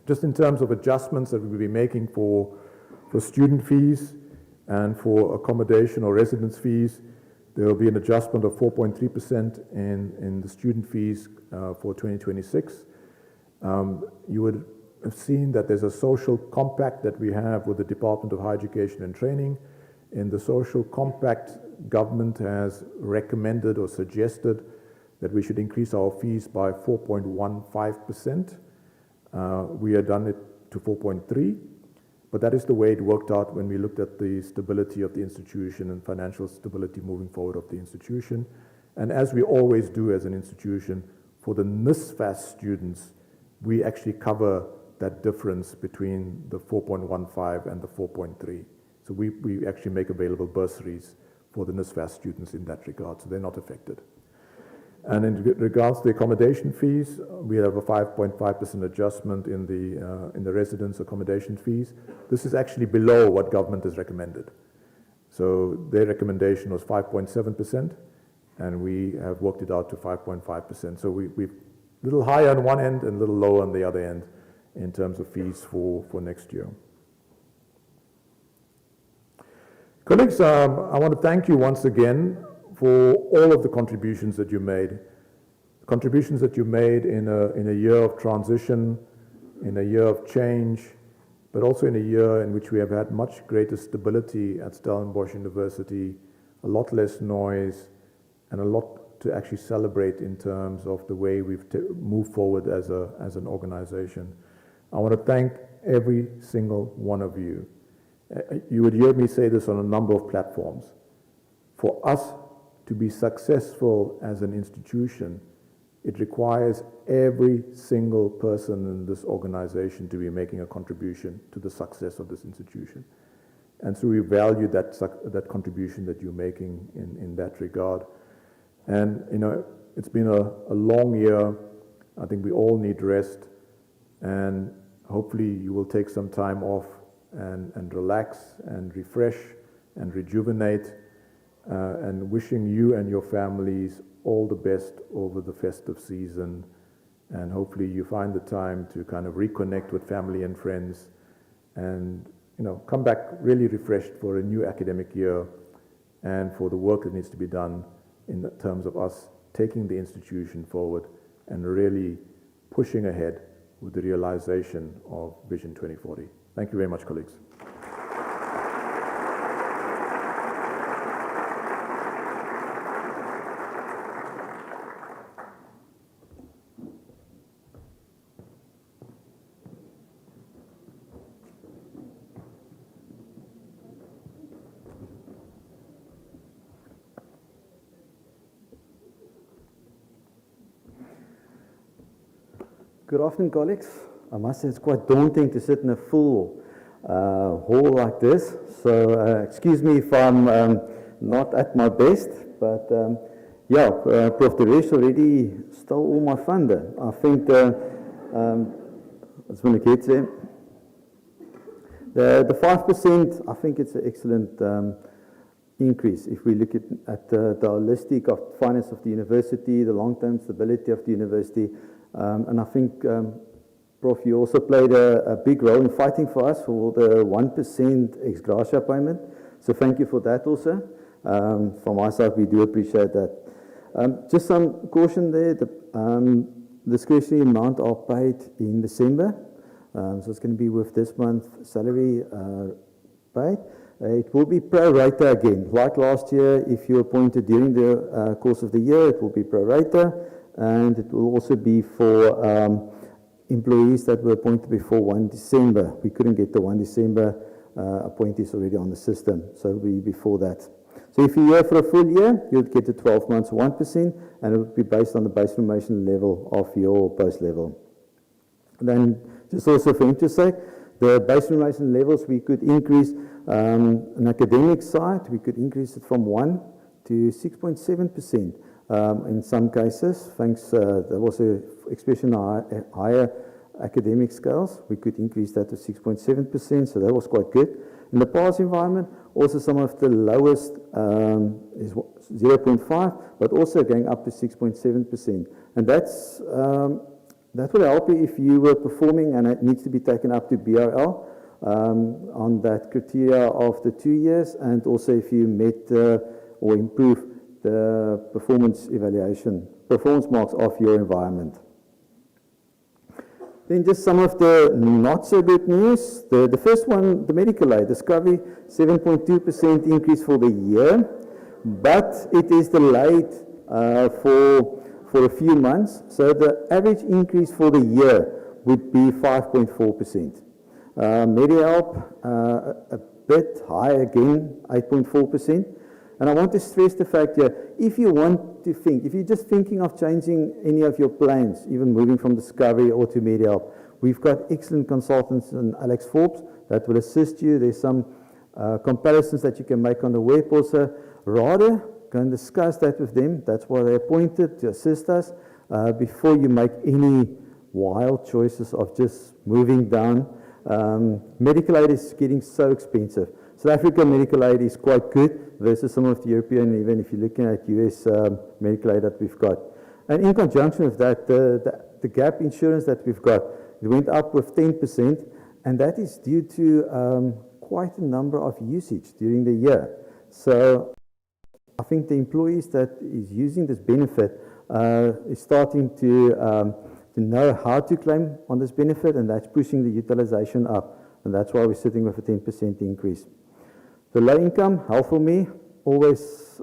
Just in terms of adjustments that we will be making for student fees and for accommodation or residence fees, there will be an adjustment of 4.3% in the student fees for 2026. You would have seen that there's a social compact that we have with the Department of Higher Education and Training. In the social compact, government has recommended or suggested that we should increase our fees by 4.15%. We have done it to 4.3%, but that is the way it worked out when we looked at the stability of the institution and financial stability moving forward of the institution. And as we always do as an institution, for the NSFAS students, we actually cover that difference between the 4.15 and the 4.3. So we actually make available bursaries for the NSFAS students in that regard, so they're not affected. And in regards to the accommodation fees, we have a 5.5% adjustment in the residence accommodation fees. This is actually below what government has recommended. So their recommendation was 5.7%, and we have worked it out to 5.5%. So we're a little higher on one end and a little lower on the other end in terms of fees for next year. Colleagues, I want to thank you once again for all of the contributions that you made. Contributions that you made in a year of transition, in a year of change, but also in a year in which we have had much greater stability at Stellenbosch University, a lot less noise, and a lot to actually celebrate in terms of the way we've moved forward as an organization. I want to thank every single one of you. You would hear me say this on a number of platforms. For us to be successful as an institution, it requires every single person in this organization to be making a contribution to the success of this institution. And so we value that contribution that you're making in that regard. And, you know, it's been a long year. I think we all need rest. And hopefully you will take some time off and relax and refresh and rejuvenate. And wishing you and your families all the best over the festive season. And hopefully you find the time to kind of reconnect with family and friends and, you know, come back really refreshed for a new academic year and for the work that needs to be done in terms of us taking the institution forward and really pushing ahead with the realization of Vision 2040. Thank you very much, colleagues. Good afternoon, colleagues. I must say it's quite daunting to sit in a full hall like this. So excuse me if I'm not at my best, but yeah, Prof. Deresh already stole all my thunder. I think as when get there, the 5%, I think it's an excellent increase. If we look at the holistic of finance of the university, the long-term stability of the university. And I think, Prof, you also played a big role in fighting for us for the 1% ex gratia payment. So thank you for that also. From our side, we do appreciate that. Just some caution there. The discretionary amount are paid in December. So it's going to be with this month's salary paid. It will be pro rata again. Like last year, if you appointed during the course of the year, it will be pro rata. And it will also be for employees that were appointed before 1 December. We couldn't get the 1 December appointees already on the system, so it will be before that. So if you're here for a full year, you'll get the 12 months 1%, and it will be based on the base formation level of your post level. Then, just also for interest sake, the base formation levels we could increase on academic side, we could increase it from 1 to 6.7%. In some cases, thanks, there was a expression higher academic scales, we could increase that to 6.7%, so that was quite good. In the PAS environment, also some of the lowest is 0.5, but also going up to 6.7%. And that's, that will help you if you were performing and it needs to be taken up to BRL on that criteria of the 2 years, and also if you met or improved the performance evaluation, performance marks of your environment. Then just some of the not so good news. The first one, the medical aid, Discovery, 7.2% increase for the year, but it is delayed for a few months. So the average increase for the year would be 5.4%. MediHelp, a bit high again, 8.4%. And I want to stress the fact here, if you want to think, if you're just thinking of changing any of your plans, even moving from Discovery or to MediHelp, we've got excellent consultants in Alex Forbes that will assist you. There's some comparisons that you can make on the web also. Rather, go and discuss that with them. That's why they're appointed to assist us before you make any wild choices of just moving down. Medical aid is getting so expensive. South African medical aid is quite good versus some of the European, even if you're looking at US medical aid that we've got. And in conjunction with that, the gap insurance that we've got, it went up with 10%, and that is due to quite a number of usage during the year. So I think the employees that is using this benefit is starting to know how to claim on this benefit, and that's pushing the utilization up, and that's why we're sitting with a 10% increase. The low income, Health for Me, always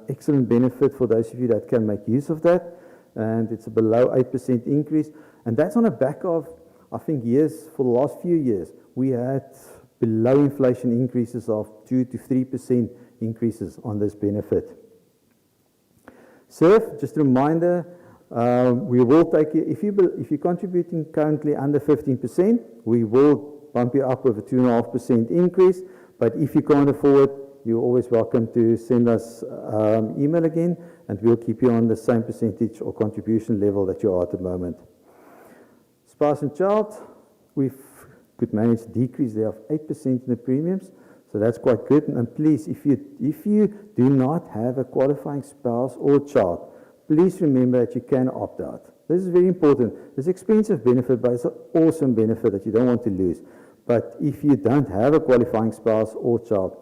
excellent benefit for those of you that can make use of that, and it's a below 8% increase, and that's on the back of, I think, years, for the last few years, we had below inflation increases of 2 to 3% increases on this benefit. SURF, just a reminder, we will take you, if you're contributing currently under 15%, we will bump you up with a 2.5% increase. But if you can't afford, you're always welcome to send us email again, and we'll keep you on the same percentage or contribution level that you are at the moment. Spouse and child, we could manage a decrease there of 8% in the premiums, so that's quite good. And please, if you do not have a qualifying spouse or child, please remember that you can opt out. This is very important. It's an expensive benefit, but it's an awesome benefit that you don't want to lose. But if you don't have a qualifying spouse or child,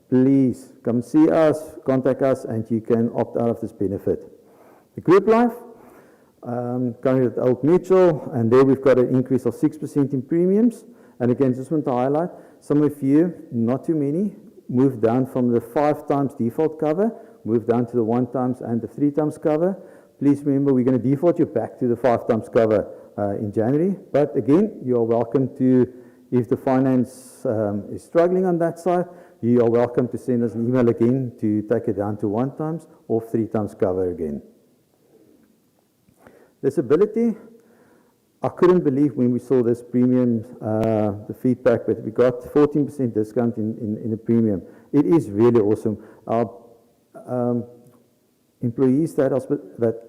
please come see us, contact us, and you can opt out of this benefit. The group life, currently at Old Mutual, and there we've got an increase of 6% in premiums. And again, just want to highlight, some of you, not too many, moved down from the 5 times default cover, moved down to the 1 times and the 3 times cover. Please remember, we're going to default you back to the 5 times cover in January. But again, you are welcome to, if the finance is struggling on that side, you are welcome to send us an email again to take it down to 1 times or 3 times cover again. Disability, I couldn't believe when we saw this premium, the feedback, but we got 14% discount in the premium. It is really awesome. Our employees that are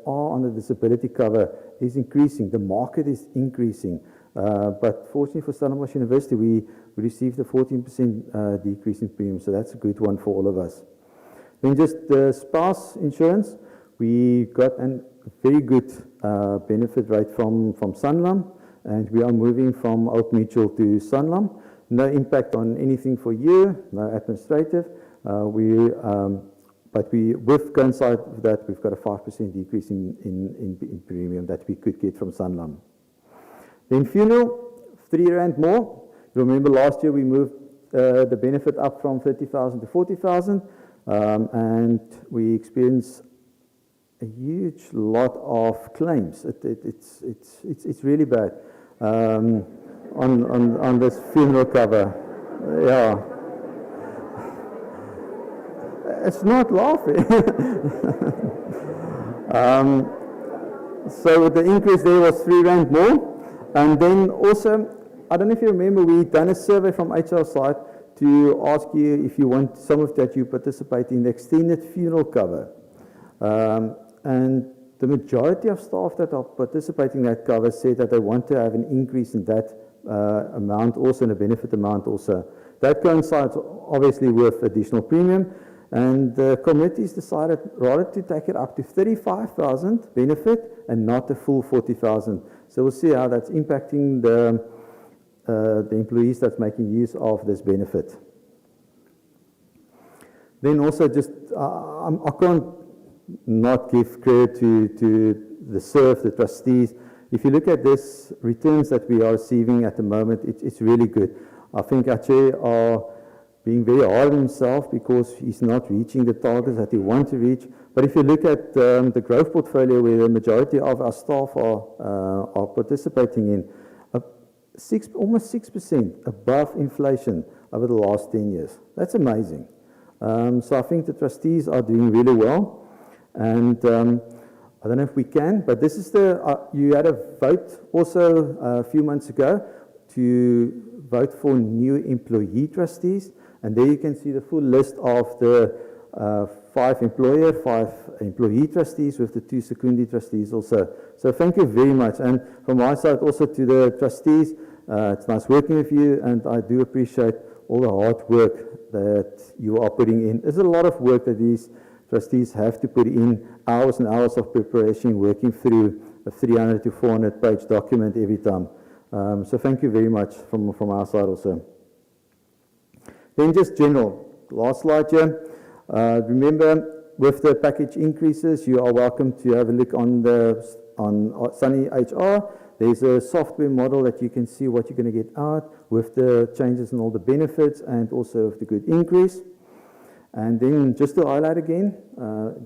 on the disability cover is increasing. The market is increasing. But fortunately for Stellenbosch University, we received a 14% decrease in premium, so that's a good one for all of us. Then just the spouse insurance, we got a very good benefit rate from Sanlam, and we are moving from Old Mutual to Sanlam. No impact on anything for you, no administrative. But with coincide with that, we've got a 5% decrease in premium that we could get from Sanlam. Then funeral, R3 more. Remember last year we moved the benefit up from 30,000 to 40,000, and we experienced a huge lot of claims. It's really bad on this funeral cover. Yeah. It's not laughing. So the increase there was R3 more. And then also, I don't know if you remember, we done a survey from HR side to ask you if you want some of that you participate in the extended funeral cover. And the majority of staff that are participating in that cover said that they want to have an increase in that amount also, and a benefit amount also. That coincides obviously with additional premium. And the committees decided rather to take it up to 35,000 benefit and not the full 40,000. So we'll see how that's impacting the employees that's making use of this benefit. Then also just, I can't not give credit to the SURF, the trustees. if you look at this returns that we are receiving at the moment, it's really good. I think our chair are being very hard on himself because he's not reaching the targets that he wants to reach. But if you look at the growth portfolio where the majority of our staff are participating in, almost 6% above inflation over the last 10 years. That's amazing. So I think the trustees are doing really well. And I don't know if we can, but this is you had a vote also a few months ago to vote for new employee trustees. And there you can see the full list of the 5 employee trustees with the 2 Secondary trustees also. So thank you very much. And from my side also to the trustees, it's nice working with you, and I do appreciate all the hard work that you are putting in. There's a lot of work that these trustees have to put in, hours and hours of preparation, working through a 300 to 400 page document every time. So thank you very much from our side also. Then just general, last slide here. Remember, with the package increases, you are welcome to have a look on Sunny HR. There's a software model that you can see what you're going to get out with the changes and all the benefits, and also with the good increase. And then just to highlight again,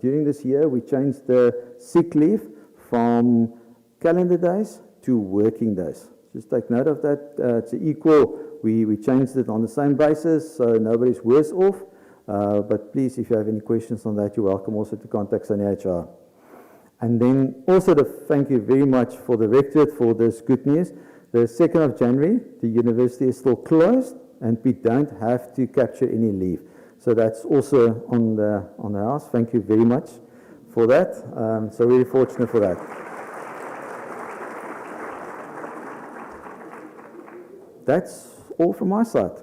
during this year, we changed the sick leave from calendar days to working days. Just take note of that. It's equal. We changed it on the same basis, so nobody's worse off. But please, if you have any questions on that, you're welcome also to contact Sunny HR. And then also to thank you very much for the Rectorate for this good news. The 2nd of January, the university is still closed, and we don't have to capture any leave. So that's also on the house. Thank you very much for that. So really fortunate for that. That's all from my side.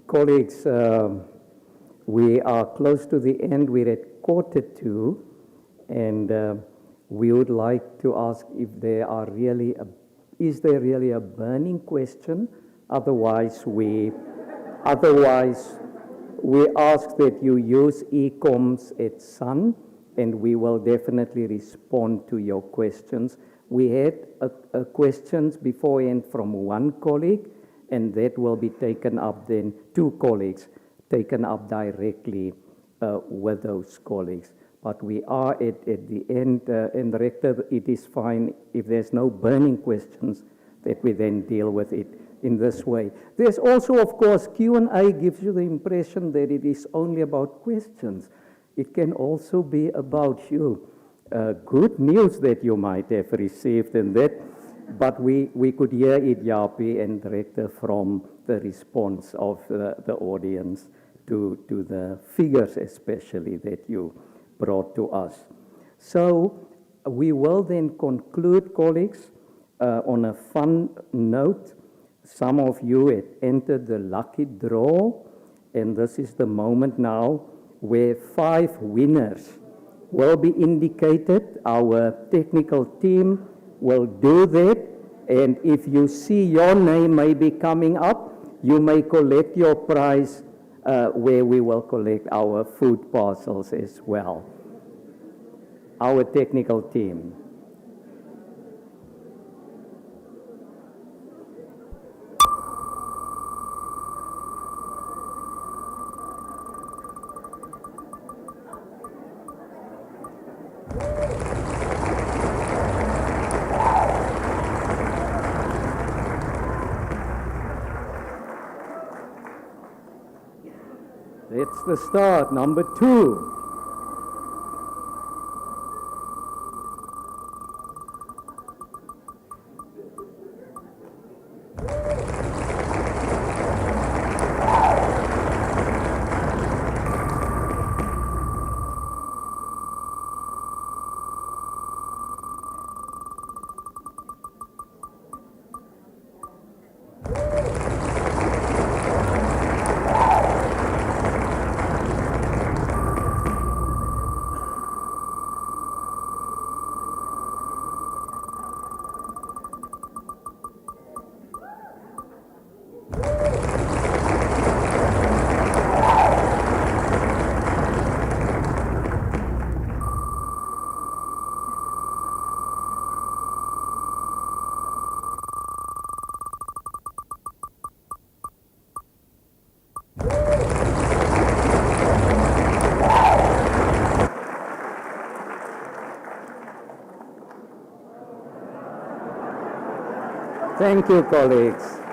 Colleagues, we are close to the end. We're at 1:45, and we would like to ask if is there really a burning question? Otherwise, we ask that you use eComs at Sun, and we will definitely respond to your questions. We had questions beforehand from one colleague, and that will be taken up then, 2 colleagues, taken up directly with those colleagues. But we are at the end, and the Rector, it is fine if there's no burning questions, that we then deal with it in this way. There's also, of course, Q&A gives you the impression that it is only about questions. It can also be about you. Good news that you might have received, and that, but we could hear it, Japie and Director, from the response of the audience to the figures especially that you brought to us. So we will then conclude, colleagues, on a fun note. Some of you had entered the lucky draw, and this is the moment now where 5 winners will be indicated. Our technical team will do that, and if you see your name may be coming up, you may collect your prize where we will collect our food parcels as well. Our technical team. That's the start, number 2. Thank you, colleagues.